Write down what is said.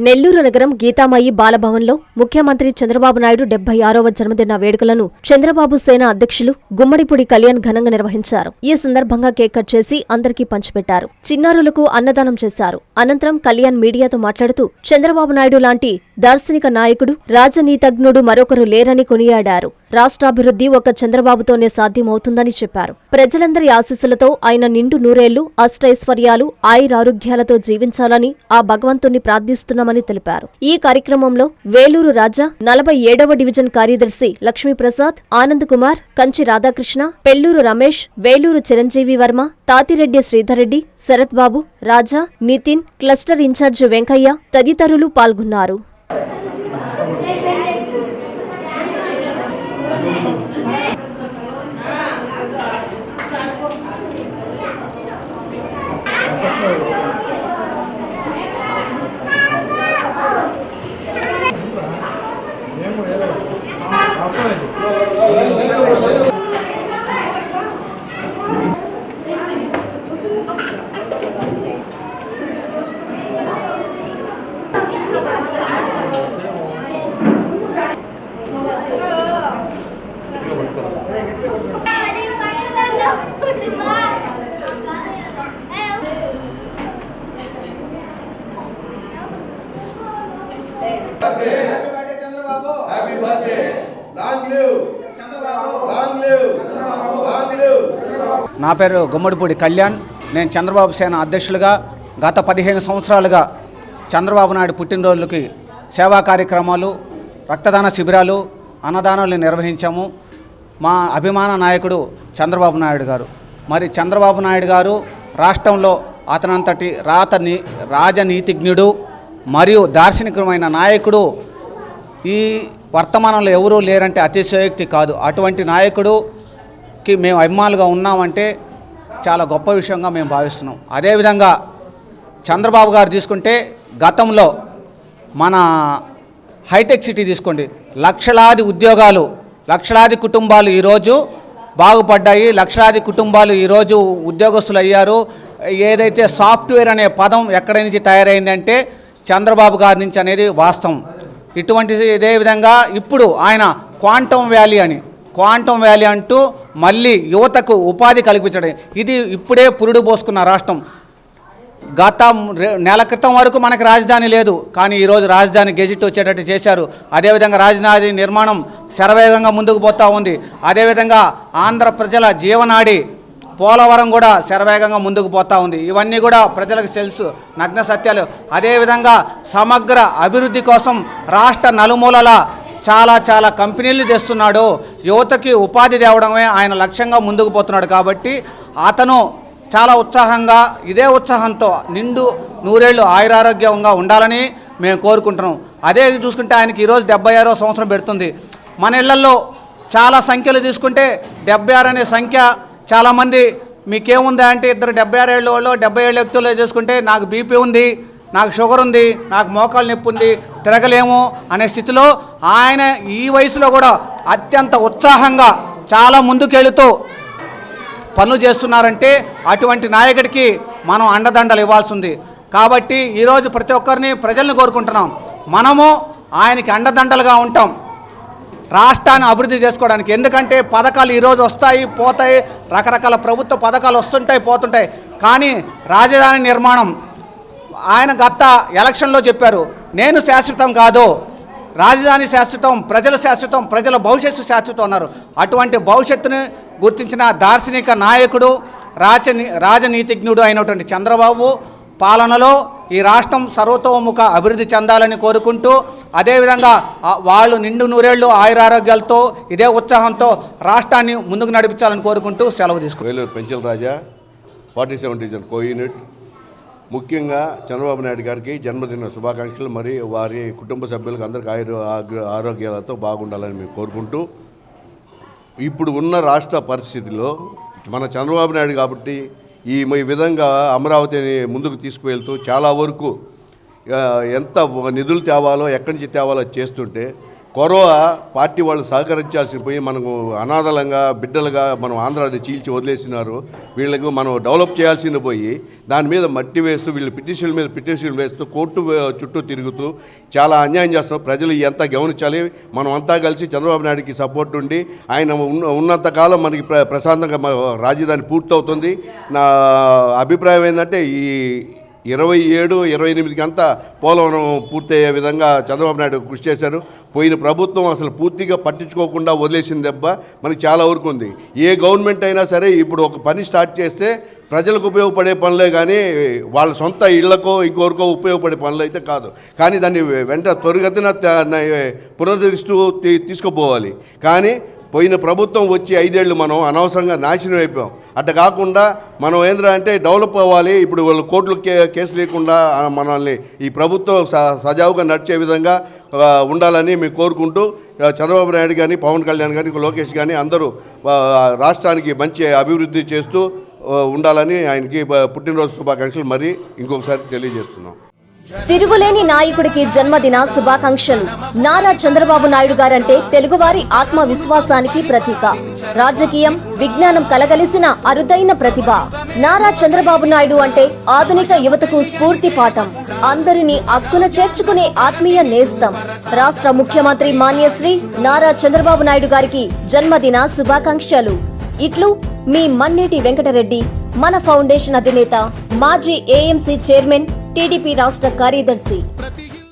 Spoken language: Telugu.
నెల్లూరు నగరం గీతామయి బాలభవన్లో ముఖ్యమంత్రి చంద్రబాబు నాయుడు 76వ జన్మదిన వేడుకలను చంద్రబాబు సేన అధ్యక్షులు గుమ్మడిపూడి కళ్యాణ్ ఘనంగా నిర్వహించారు. ఈ సందర్భంగా కేక్ కట్ చేసి అందరికీ పంచిపెట్టారు. చిన్నారులకు అన్నదానం చేశారు. అనంతరం కళ్యాణ్ మీడియాతో మాట్లాడుతూ చంద్రబాబు నాయుడు లాంటి దార్శనిక నాయకుడు, రాజనీతిజ్ఞుడు మరొకరు లేరని కొనియాడారు. రాష్ట్రాభివృద్ధి ఒక్క చంద్రబాబుతోనే సాధ్యమవుతుందని చెప్పారు. ప్రజలందరి ఆశీస్సులతో ఆయన నిండు నూరేళ్లు అష్టైశ్వర్యాలు, ఆయురారోగ్యాలతో జీవించాలని ఆ భగవంతుణ్ణి ప్రార్థిస్తున్నామని తెలిపారు. ఈ కార్యక్రమంలో వేలూరు రాజా, 47వ డివిజన్ కార్యదర్శి లక్ష్మీప్రసాద్, ఆనంద్ కుమార్, కంచి రాధాకృష్ణ, పెళ్లూరు రమేష్, వేలూరు చిరంజీవి వర్మ, తాతిరెడ్డి శ్రీధర్రెడ్డి, శరత్ బాబు, రాజా, నితిన్, క్లస్టర్ ఇన్ఛార్జ్ వెంకయ్య తదితరులు పాల్గొన్నారు. Happy birthday. Long live Chandrababu. Long live Chandrababu. Long live. నా పేరు గుమ్మడిపూడి కళ్యాణ్. నేను చంద్రబాబు సేన అధ్యక్షులుగా గత 15 సంవత్సరాలుగా చంద్రబాబు నాయుడు పుట్టినరోజులకి సేవా కార్యక్రమాలు, రక్తదాన శిబిరాలు, అన్నదానాలు నిర్వహించాము. మా అభిమాన నాయకుడు చంద్రబాబు నాయుడు గారు. మరి చంద్రబాబు నాయుడు గారు రాష్ట్రంలో అతనంతటి రాజనీతిజ్ఞుడు మరియు దార్శనికమైన నాయకుడు. ఈ వర్తమానంలో ఎవరూ లేరంటే అతిశయోక్తి కాదు. అటువంటి నాయకుడుకి మేము అభిమానులుగా ఉన్నామంటే చాలా గొప్ప విషయంగా మేము భావిస్తున్నాం. అదేవిధంగా చంద్రబాబు గారు తీసుకుంటే గతంలో మన హైటెక్ సిటీ తీసుకోండి, లక్షలాది ఉద్యోగాలు, లక్షలాది కుటుంబాలు ఈరోజు బాగుపడ్డాయి. లక్షలాది కుటుంబాలు ఈరోజు ఉద్యోగస్తులు అయ్యారు. ఏదైతే సాఫ్ట్వేర్ అనే పదం ఎక్కడి నుంచి తయారైందంటే చంద్రబాబు గారి నుంచి అనేది వాస్తవం. ఇటువంటి ఇదే విధంగా ఇప్పుడు ఆయన క్వాంటమ్ వ్యాలీ అంటూ మళ్ళీ యువతకు ఉపాధి కల్పించడం, ఇది ఇప్పుడే పురుడు పోసుకున్న రాష్ట్రం. గత నెల క్రితం వరకు మనకు రాజధాని లేదు, కానీ ఈరోజు రాజధాని గెజిట్ వచ్చేటట్టు చేశారు. అదేవిధంగా రాజధాని నిర్మాణం శరవేగంగా ముందుకు పోతూ ఉంది. అదేవిధంగా ఆంధ్ర ప్రజల జీవనాడి పోలవరం కూడా శరవేగంగా ముందుకు పోతూ ఉంది. ఇవన్నీ కూడా ప్రజలకు తెలుసు, నగ్న సత్యాలు. అదేవిధంగా సమగ్ర అభివృద్ధి కోసం రాష్ట్ర నలుమూలల చాలా కంపెనీలు తెస్తున్నాడు. యువతకి ఉపాధి తేవడమే ఆయన లక్ష్యంగా ముందుకు పోతున్నాడు. కాబట్టి అతను చాలా ఉత్సాహంగా, ఇదే ఉత్సాహంతో నిండు నూరేళ్లు ఆయురారోగ్యంగా ఉండాలని మేము కోరుకుంటున్నాం. అదే చూసుకుంటే ఆయనకి ఈరోజు 76వ సంవత్సరం పెడుతుంది. మన ఇళ్లలో చాలా సంఖ్యలు తీసుకుంటే 76 అనే సంఖ్య చాలామంది మీకేముందా అంటే ఇద్దరు 76 ఏళ్ళ వాళ్ళు 77 వ్యక్తులు చేసుకుంటే నాకు బీపీ ఉంది, నాకు షుగర్ ఉంది, నాకు మోకాలు నొప్పి ఉంది, తిరగలేము అనే స్థితిలో ఆయన ఈ వయసులో కూడా అత్యంత ఉత్సాహంగా చాలా ముందుకెళుతూ పనులు చేస్తున్నారంటే అటువంటి నాయకుడికి మనం అండదండలు ఇవ్వాల్సి ఉంది. కాబట్టి ఈరోజు ప్రతి ఒక్కరిని ప్రజల్ని కోరుకుంటున్నాం, మనము ఆయనకి అండదండలుగా ఉంటాం రాష్ట్రాన్ని అభివృద్ధి చేసుకోవడానికి. ఎందుకంటే పథకాలు ఈరోజు వస్తాయి పోతాయి, రకరకాల ప్రభుత్వ పథకాలు వస్తుంటాయి పోతుంటాయి, కానీ రాజధాని నిర్మాణం ఆయన గత ఎలక్షన్లో చెప్పారు, నేను శాశ్వతం కాదు, రాజధాని శాశ్వతం, ప్రజల శాశ్వతం, ప్రజల భవిష్యత్తు శాశ్వతం అన్నారు. అటువంటి భవిష్యత్తుని గుర్తించిన దార్శనిక నాయకుడు, రాజనీతిజ్ఞుడు అయినటువంటి చంద్రబాబు పాలనలో ఈ రాష్ట్రం సర్వతోముఖ అభివృద్ధి చెందాలని కోరుకుంటూ, అదేవిధంగా వాళ్ళు నిండు నూరేళ్లు ఆయురారోగ్యాలతో ఇదే ఉత్సాహంతో రాష్ట్రాన్ని ముందుకు నడిపించాలని కోరుకుంటూ సెలవు తీసుకుంటాం. వేలూరు పెంచల్ రాజా, 47 డివిజన్ కో యూనిట్. ముఖ్యంగా చంద్రబాబు నాయుడు గారికి జన్మదిన శుభాకాంక్షలు. మరి వారి కుటుంబ సభ్యులకు అందరికీ ఆరోగ్యాలతో బాగుండాలని మేము కోరుకుంటూ, ఇప్పుడు ఉన్న రాష్ట్ర పరిస్థితిలో మన చంద్రబాబు నాయుడు కాబట్టి ఈ విధంగా అమరావతిని ముందుకు తీసుకువెళ్తూ చాలా వరకు ఎంత నిధులు తేవాలో ఎక్కడి నుంచి తేవాలో చేస్తుంటే కొరవ పార్టీ వాళ్ళు సహకరించాల్సి పోయి మనకు అనాథలంగా బిడ్డలుగా మనం ఆంధ్రాని చీల్చి వదిలేసినారు. వీళ్ళకు మనం డెవలప్ చేయాల్సింది పోయి దాని మీద మట్టి వేస్తూ వీళ్ళు పిటిషన్ల మీద పిటిషన్లు వేస్తూ కోర్టు చుట్టూ తిరుగుతూ చాలా అన్యాయం చేస్తున్నారు. ప్రజలు ఎంత గమనించాలి. మనం అంతా కలిసి చంద్రబాబు నాయుడికి సపోర్ట్ ఉండి ఆయన ఉన్నంతకాలం మనకి ప్రశాంతంగా రాజధాని పూర్తవుతుంది. నా అభిప్రాయం ఏంటంటే ఈ 27, 28కి అంతా పోలవరం పూర్తయ్యే విధంగా చంద్రబాబు నాయుడు కృషి చేశారు. పోయిన ప్రభుత్వం అసలు పూర్తిగా పట్టించుకోకుండా వదిలేసిన దెబ్బ మనకి చాలా వరకు ఉంది. ఏ గవర్నమెంట్ అయినా సరే ఇప్పుడు ఒక పని స్టార్ట్ చేస్తే ప్రజలకు ఉపయోగపడే పనులే కానీ వాళ్ళ సొంత ఇళ్లకో ఇంకొకరికో ఉపయోగపడే పనులు అయితే కాదు. కానీ దాన్ని త్వరిగతిన పునరుద్ధరిస్తూ తీసుకుపోవాలి. కానీ పోయిన ప్రభుత్వం వచ్చి 5 ఏళ్ళు మనం అనవసరంగా నాశనం అయిపోయాం. అట్ట కాకుండా మనం ఏంద్రా అంటే డెవలప్ అవ్వాలి. ఇప్పుడు వాళ్ళు కోర్టులు కేసు లేకుండా మనల్ని ఈ ప్రభుత్వం సజావుగా నడిచే విధంగా ఉండాలని మేము కోరుకుంటూ చంద్రబాబు నాయుడు కానీ పవన్ కళ్యాణ్ కానీ లోకేష్ కానీ అందరూ రాష్ట్రానికి మంచి అభివృద్ధి చేస్తూ ఉండాలని ఆయనకి పుట్టినరోజు శుభాకాంక్షలు మరీ ఇంకొకసారి తెలియజేస్తున్నాం. తిరుగులేని నాయకుడికి జన్మదిన శుభాకాంక్షలు. నారా చంద్రబాబు నాయుడు గారంటే తెలుగువారి ఆత్మవిశ్వాసానికి ప్రతీక. రాజకీయం, విజ్ఞానం కలగలిసిన అరుదైన ప్రతిభ. నారా చంద్రబాబు నాయుడు అంటే ఆధునిక యువతకు స్ఫూర్తి పాఠం. అందరినీ అక్కున చేర్చుకునే ఆత్మీయ నేస్తం. రాష్ట్ర ముఖ్యమంత్రి మాన్యశ్రీ నారా చంద్రబాబు నాయుడు గారికి జన్మదిన శుభాకాంక్షలు. ఇట్లు మీ మన్నేటి వెంకటరెడ్డి, మన ఫౌండేషన్ అధినేత, మాజీ ఏఎంసీ చైర్మన్, టీడీపీ రాష్ట్ర కార్యదర్శి.